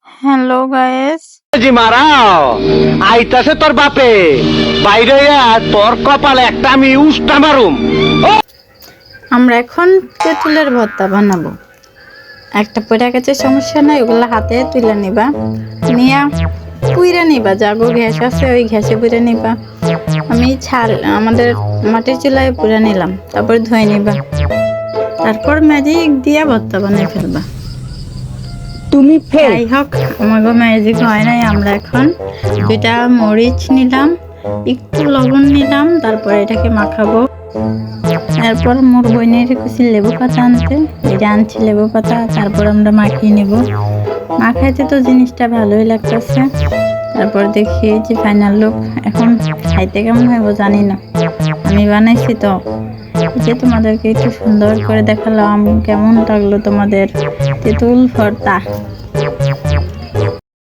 Hello guys, জি মারাও আইতাছে তোর বাপে বাইরে তোর কপালে একটা আমি উস্টা মারুম। আমরা এখন তেঁতুলের ভর্তা বানাবো। একটা পড়ে গেছে, সমস্যা নাই, ওগুলো হাতে তুলে নিবা, নিয়া পুইরা নিবা, যাগো গ্যাস আছে ওই গ্যাসে পুইরা নিবা। আমি ছাল আমাদের মাটির চুলায় পুইরা নিলাম, তারপর ধুয়ে নিবা, তারপর ম্যাজিক দিয়া ভর্তা বানিয়ে ফেলবা। তুমি যাই হোক, আমাকে ম্যাজিক হয় নাই। আমরা এখন 2টা মরিচ নিলাম, একটু লবণ নিলাম, তারপর এটাকে মাখাবো। তারপর মোর বোনের কিছু লেবু পাতা আনতে, এটা আনছি লেবু পাতা। তারপর আমরা মাখিয়ে নেব। মাখাইতে তো জিনিসটা ভালোই লাগতেছে। তারপর দেখি যে ফাইনাল লুক। এখন খাইতে কেমন হইব জানি না, আমি বানাইছি তো, যে তোমাদেরকে একটু সুন্দর করে দেখালাম। কেমন লাগলো তোমাদের তেঁতুল ভর্তা?